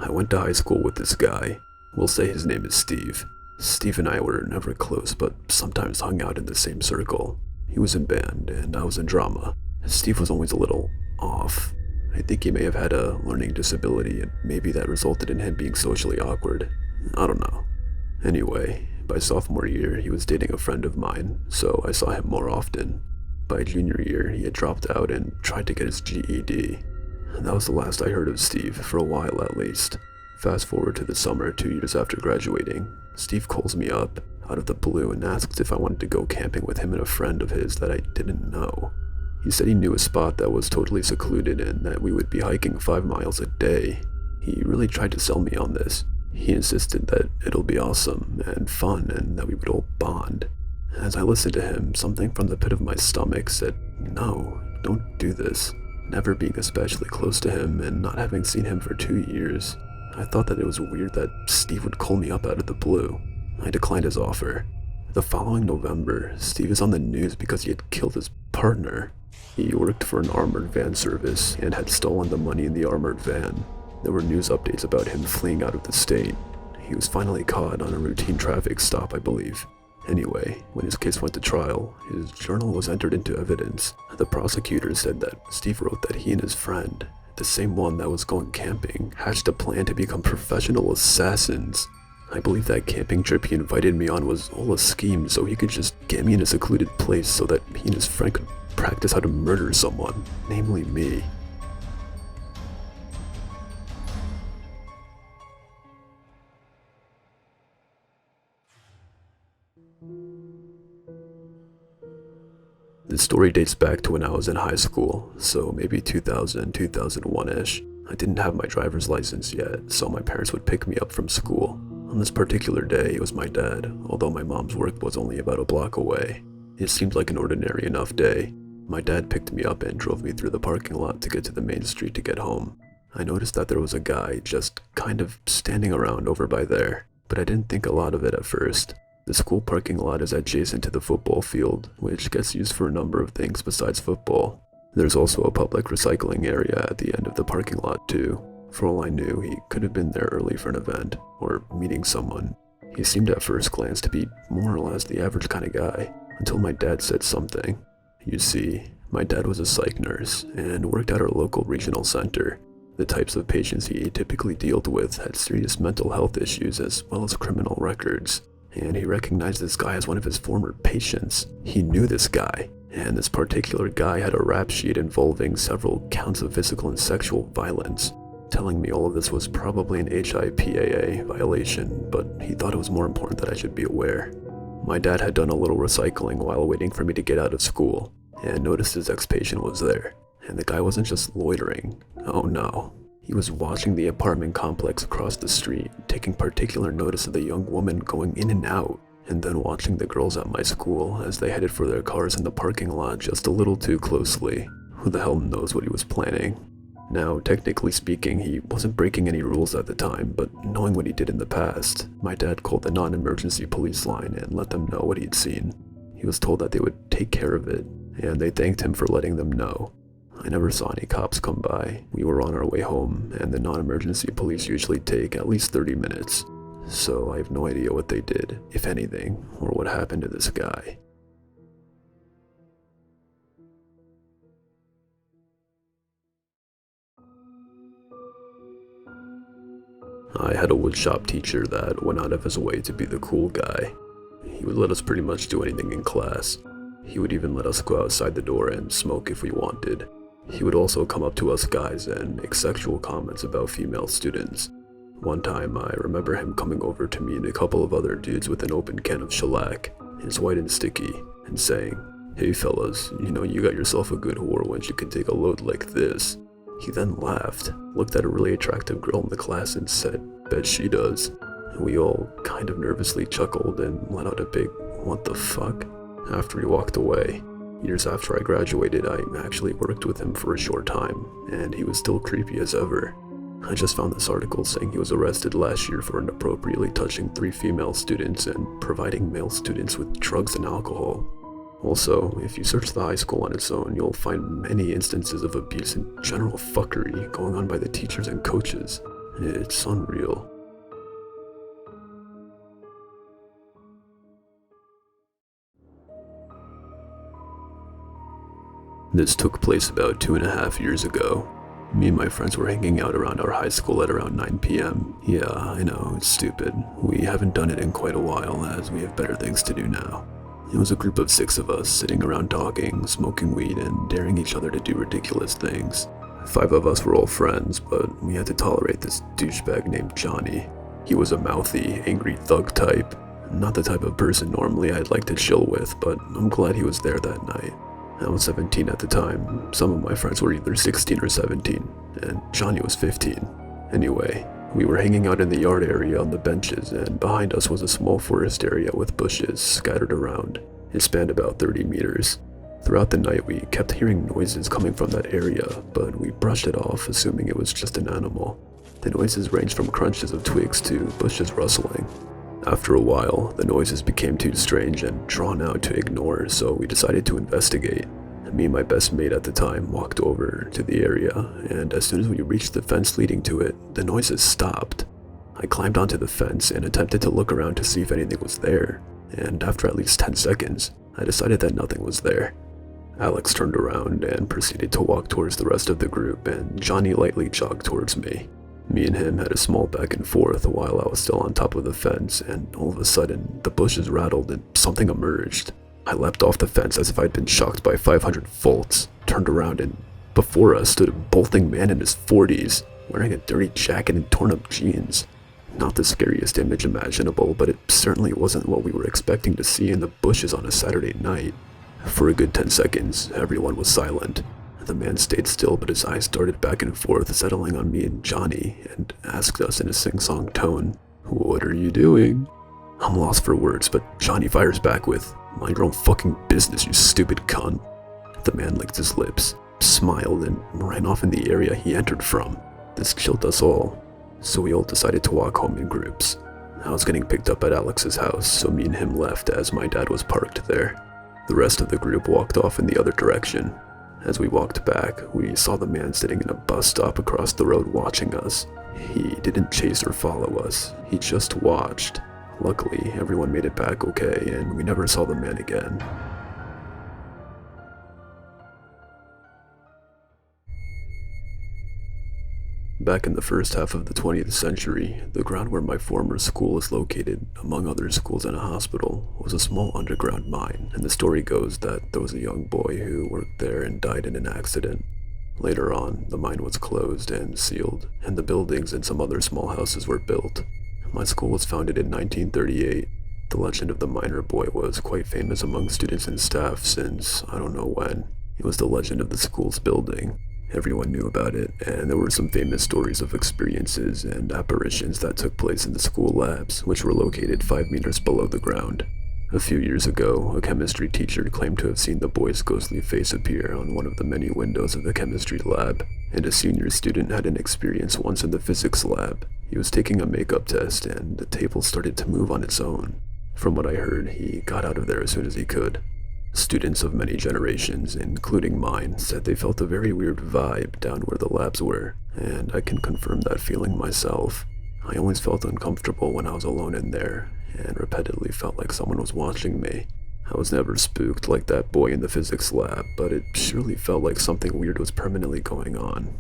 I went to high school with this guy. We'll say his name is Steve. Steve and I were never close, but sometimes hung out in the same circle. He was in band, and I was in drama. Steve was always a little off. I think he may have had a learning disability, and maybe that resulted in him being socially awkward. I don't know. Anyway, by sophomore year, he was dating a friend of mine, so I saw him more often. By junior year, he had dropped out and tried to get his GED. That was the last I heard of Steve, for a while at least. Fast forward to the summer 2 years after graduating. Steve calls me up, out of the blue, and asks if I wanted to go camping with him and a friend of his that I didn't know. He said he knew a spot that was totally secluded and that we would be hiking 5 miles a day. He really tried to sell me on this. He insisted that it'll be awesome and fun and that we would all bond. As I listened to him, something from the pit of my stomach said, no, don't do this. Never being especially close to him and not having seen him for 2 years, I thought that it was weird that Steve would call me up out of the blue. I declined his offer. The following November, Steve is on the news because he had killed his partner. He worked for an armored van service and had stolen the money in the armored van. There were news updates about him fleeing out of the state. He was finally caught on a routine traffic stop, I believe. Anyway, when his case went to trial, his journal was entered into evidence. The prosecutor said that Steve wrote that he and his friend, the same one that was going camping, hatched a plan to become professional assassins. I believe that camping trip he invited me on was all a scheme so he could just get me in a secluded place so that he and his friend could practice how to murder someone, namely me. This story dates back to when I was in high school, so maybe 2000, 2001-ish. I didn't have my driver's license yet, so my parents would pick me up from school. On this particular day, it was my dad, although my mom's work was only about a block away. It seemed like an ordinary enough day. My dad picked me up and drove me through the parking lot to get to the main street to get home. I noticed that there was a guy just kind of standing around over by there, but I didn't think a lot of it at first. The school parking lot is adjacent to the football field, which gets used for a number of things besides football. There's also a public recycling area at the end of the parking lot too. For all I knew, he could have been there early for an event, or meeting someone. He seemed at first glance to be more or less the average kind of guy, until my dad said something. You see, my dad was a psych nurse, and worked at our local regional center. The types of patients he typically dealt with had serious mental health issues as well as criminal records. And he recognized this guy as one of his former patients. He knew this guy, and this particular guy had a rap sheet involving several counts of physical and sexual violence. Telling me all of this was probably an HIPAA violation, but he thought it was more important that I should be aware. My dad had done a little recycling while waiting for me to get out of school, and noticed his ex-patient was there. And the guy wasn't just loitering. Oh no. He was watching the apartment complex across the street, taking particular notice of the young woman going in and out, and then watching the girls at my school as they headed for their cars in the parking lot just a little too closely. Who the hell knows what he was planning? Now, technically speaking, he wasn't breaking any rules at the time, but knowing what he did in the past, my dad called the non-emergency police line and let them know what he'd seen. He was told that they would take care of it, and they thanked him for letting them know. I never saw any cops come by. We were on our way home, and the non-emergency police usually take at least 30 minutes. So I have no idea what they did, if anything, or what happened to this guy. I had a woodshop teacher that went out of his way to be the cool guy. He would let us pretty much do anything in class. He would even let us go outside the door and smoke if we wanted. He would also come up to us guys and make sexual comments about female students. One time, I remember him coming over to me and a couple of other dudes with an open can of shellac, it's white and sticky, and saying, "Hey fellas, you got yourself a good whore when she can take a load like this." He then laughed, looked at a really attractive girl in the class and said, "Bet she does." We all kind of nervously chuckled and let out a big, "What the fuck?" after he walked away. Years after I graduated, I actually worked with him for a short time, and he was still creepy as ever. I just found this article saying he was arrested last year for inappropriately touching 3 female students and providing male students with drugs and alcohol. Also, if you search the high school on its own, you'll find many instances of abuse and general fuckery going on by the teachers and coaches. It's unreal. This took place about 2.5 years ago. Me and my friends were hanging out around our high school at around 9 p.m. Yeah, I know, it's stupid. We haven't done it in quite a while as we have better things to do now. It was a group of 6 of us sitting around talking, smoking weed, and daring each other to do ridiculous things. 5 of us were all friends, but we had to tolerate this douchebag named Johnny. He was a mouthy, angry thug type. Not the type of person normally I'd like to chill with, but I'm glad he was there that night. I was 17 at the time. Some of my friends were either 16 or 17, and Johnny was 15. Anyway, we were hanging out in the yard area on the benches, and behind us was a small forest area with bushes scattered around. It spanned about 30 meters. Throughout the night, we kept hearing noises coming from that area, but we brushed it off, assuming it was just an animal. The noises ranged from crunches of twigs to bushes rustling. After a while, the noises became too strange and drawn out to ignore, so we decided to investigate. Me and my best mate at the time walked over to the area, and as soon as we reached the fence leading to it, the noises stopped. I climbed onto the fence and attempted to look around to see if anything was there, and after at least 10 seconds, I decided that nothing was there. Alex turned around and proceeded to walk towards the rest of the group, and Johnny lightly jogged towards me. Me and him had a small back and forth while I was still on top of the fence, and all of a sudden, the bushes rattled and something emerged. I leapt off the fence as if I'd been shocked by 500 volts, turned around, and before us stood a bolting man in his 40s, wearing a dirty jacket and torn up jeans. Not the scariest image imaginable, but it certainly wasn't what we were expecting to see in the bushes on a Saturday night. For a good 10 seconds, everyone was silent. The man stayed still, but his eyes darted back and forth, settling on me and Johnny, and asked us in a sing-song tone, "What are you doing?" I'm lost for words, but Johnny fires back with, "Mind your own fucking business, you stupid cunt." The man licked his lips, smiled, and ran off in the area he entered from. This chilled us all, so we all decided to walk home in groups. I was getting picked up at Alex's house, so me and him left as my dad was parked there. The rest of the group walked off in the other direction. As we walked back, we saw the man sitting in a bus stop across the road watching us. He didn't chase or follow us, he just watched. Luckily, everyone made it back okay, and we never saw the man again. Back in the first half of the 20th century, the ground where my former school is located, among other schools and a hospital, was a small underground mine, and the story goes that there was a young boy who worked there and died in an accident. Later on, the mine was closed and sealed, and the buildings and some other small houses were built. My school was founded in 1938. The legend of the miner boy was quite famous among students and staff since, I don't know when. It was the legend of the school's building. Everyone knew about it, and there were some famous stories of experiences and apparitions that took place in the school labs, which were located 5 meters below the ground. A few years ago, a chemistry teacher claimed to have seen the boy's ghostly face appear on one of the many windows of the chemistry lab, and a senior student had an experience once in the physics lab. He was taking a makeup test, and the table started to move on its own. From what I heard, he got out of there as soon as he could. Students of many generations, including mine, said they felt a very weird vibe down where the labs were, and I can confirm that feeling myself. I always felt uncomfortable when I was alone in there, and repeatedly felt like someone was watching me. I was never spooked like that boy in the physics lab, but it surely felt like something weird was permanently going on.